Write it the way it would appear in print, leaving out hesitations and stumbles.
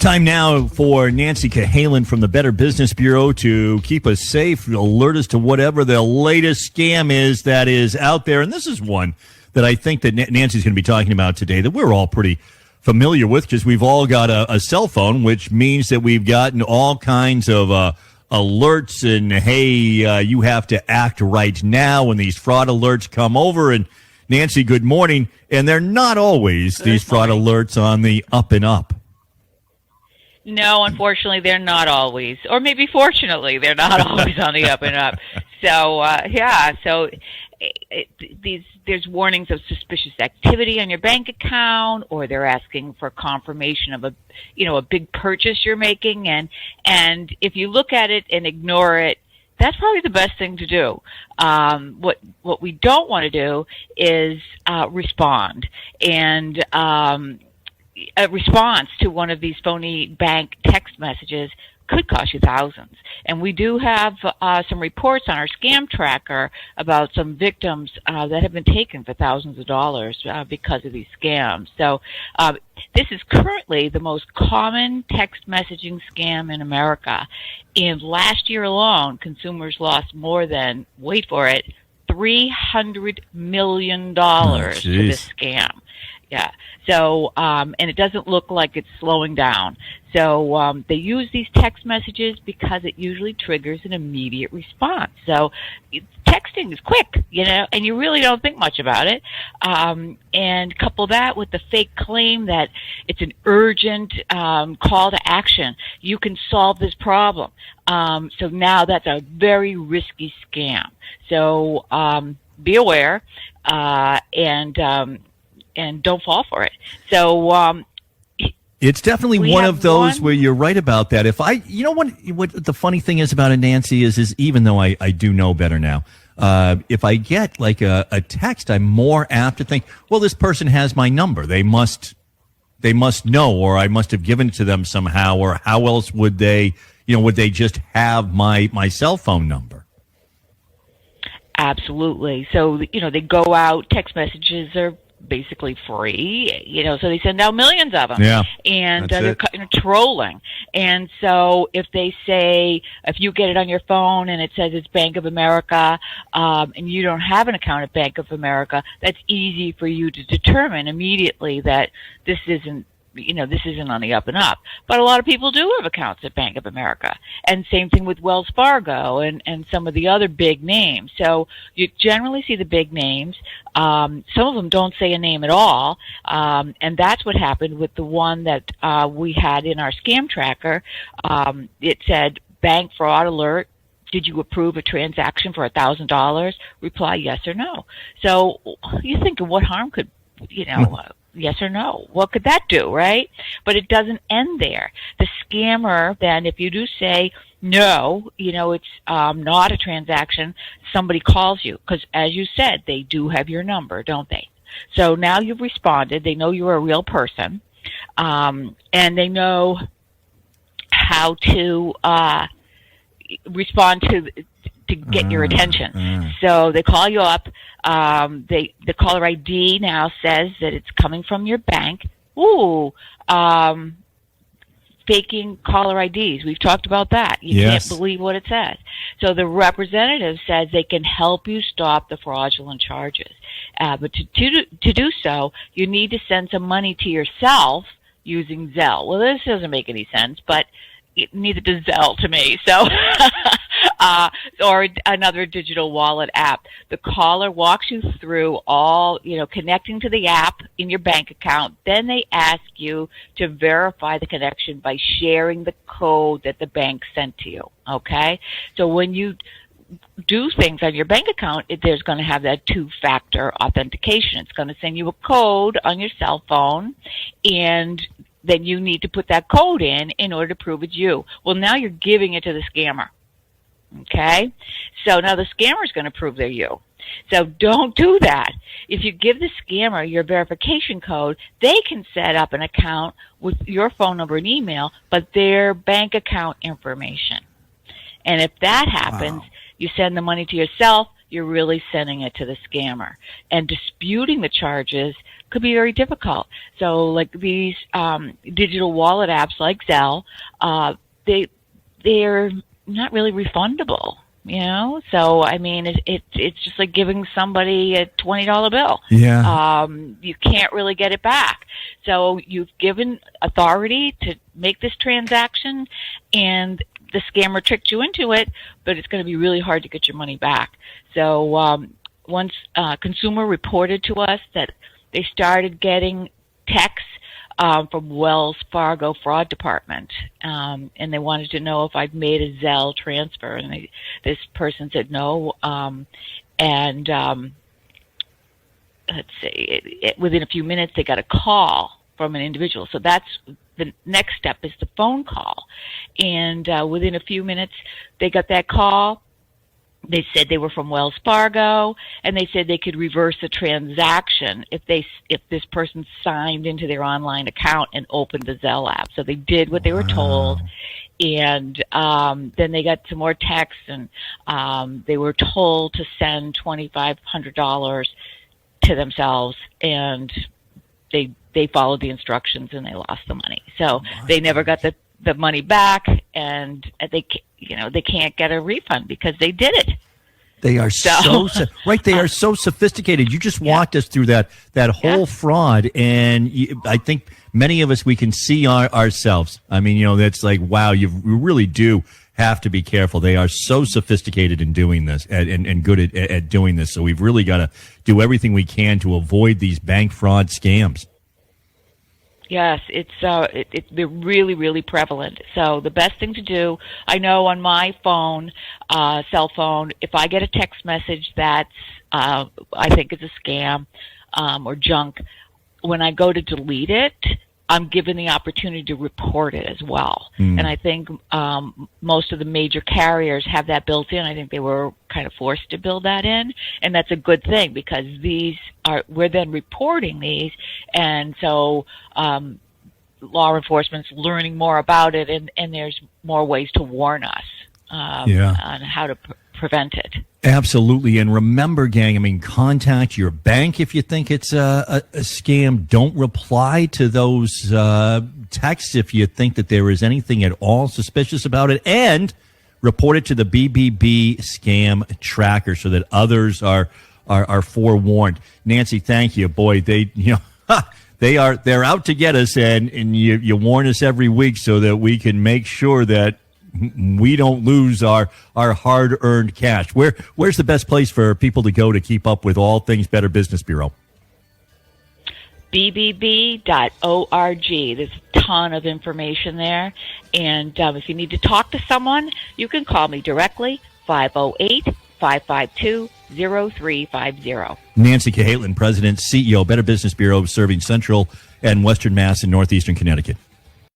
Time now for Nancy Cahalen from the Better Business Bureau to keep us safe, alert us to whatever the latest scam is that is out there. And this is one that I think that Nancy's going to be talking about today that we're all pretty familiar with because we've all got a cell phone, which means that we've gotten all kinds of alerts and, hey, you have to act right now when these fraud alerts come over. And Nancy, good morning. And they're not always these fraud alerts on the up and up. No, unfortunately, they're not always. Or maybe fortunately, they're not always on the up and up. So, there's warnings of suspicious activity on your bank account, or they're asking for confirmation of a big purchase you're making. And if you look at it and ignore it, that's probably the best thing to do. What we don't want to do is respond. And a response to one of these phony bank text messages could cost you thousands. And we do have some reports on our scam tracker about some victims that have been taken for thousands of dollars because of these scams. So this is currently the most common text messaging scam in America. And last year alone, consumers lost more than, wait for it, $300 million to this scam. Yeah. So, and it doesn't look like it's slowing down. So, they use these text messages because it usually triggers an immediate response. So, texting is quick, and you really don't think much about it. And couple that with the fake claim that it's an urgent call to action. You can solve this problem. So now that's a very risky scam. So, be aware, and don't fall for it. So, it's definitely one of those where you're right about that. If what the funny thing is about it, Nancy, is even though I do know better now, if I get like a text, I'm more apt to think, well, this person has my number. They must know, or I must have given it to them somehow, or how else would they just have my cell phone number? Absolutely. So, they go out, text messages are basically free, so they send out millions of them. Yeah, and they're trolling. And so if you get it on your phone and it says it's Bank of America, and you don't have an account at Bank of America, that's easy for you to determine immediately that this isn't on the up and up. But a lot of people do have accounts at Bank of America. And same thing with Wells Fargo and some of the other big names. So you generally see the big names. Some of them don't say a name at all. And that's what happened with the one that we had in our scam tracker. It said, bank fraud alert. Did you approve a transaction for $1,000? Reply yes or no. So you think of what harm could, yes or no. What could that do, right? But it doesn't end there. The scammer, then, if you do say no, it's not a transaction, somebody calls you. Because, as you said, they do have your number, don't they? So now you've responded. They know you're a real person. And they know how to respond to get your attention. So they call you up. The caller ID now says that it's coming from your bank. Faking caller IDs. We've talked about that. You can't believe what it says. So the representative says they can help you stop the fraudulent charges. But to do so, you need to send some money to yourself using Zelle. Well, this doesn't make any sense, but neither does Zelle to me. So, or another digital wallet app. The caller walks you through all, connecting to the app in your bank account. Then they ask you to verify the connection by sharing the code that the bank sent to you. Okay? So when you do things on your bank account, there's going to have that two-factor authentication. It's going to send you a code on your cell phone, and then you need to put that code in order to prove it's you. Well, now you're giving it to the scammer. Okay? So now the scammer is going to prove they're you. So don't do that. If you give the scammer your verification code, they can set up an account with your phone number and email, but their bank account information. And if that happens, you send the money to yourself, you're really sending it to the scammer. And disputing the charges could be very difficult. So like these digital wallet apps like Zelle, they're not really refundable. So I mean, it's just like giving somebody a $20 bill. Yeah. You can't really get it back. So you've given authority to make this transaction, and the scammer tricked you into it, but it's going to be really hard to get your money back. So once a consumer reported to us that they started getting texts from Wells Fargo fraud department, and they wanted to know if I'd made a Zelle transfer, and this person said no, and let's see, within a few minutes they got a call from an individual. So that's the next step, is the phone call, and within a few minutes they got that call. They said they were from Wells Fargo, and they said they could reverse the transaction if this person signed into their online account and opened the Zelle app. So they did what they were told, and then they got some more texts, and they were told to send $2,500 to themselves, and they followed the instructions and they lost the money. So they never got the money back, and they can't get a refund because they did it. They are right. They are so sophisticated. You just walked us through that whole fraud, and I think many of us, we can see ourselves. I mean, that's like, wow, you really do have to be careful. They are so sophisticated in doing this and good at doing this. So we've really got to do everything we can to avoid these bank fraud scams. Yes, they're really, really prevalent. So the best thing to do, I know on my phone, cell phone, if I get a text message that's I think is a scam or junk, when I go to delete it, I'm given the opportunity to report it as well. And I think most of the major carriers have that built in. I think they were kind of forced to build that in, and that's a good thing because we're then reporting these, and so law enforcement's learning more about it, and there's more ways to warn us on how to prevent it. Absolutely. And remember, gang, contact your bank if you think it's a scam. Don't reply to those texts if you think that there is anything at all suspicious about it. And report it to the BBB scam tracker so that others are forewarned. Nancy, thank you. Boy, they're out to get us, and you warn us every week so that we can make sure that we don't lose our hard-earned cash. Where's the best place for people to go to keep up with all things Better Business Bureau? bbb.org. There's a ton of information there. And if you need to talk to someone, you can call me directly, 508-552-0350. Nancy Cahalen, President, CEO, Better Business Bureau, serving Central and Western Mass and Northeastern Connecticut.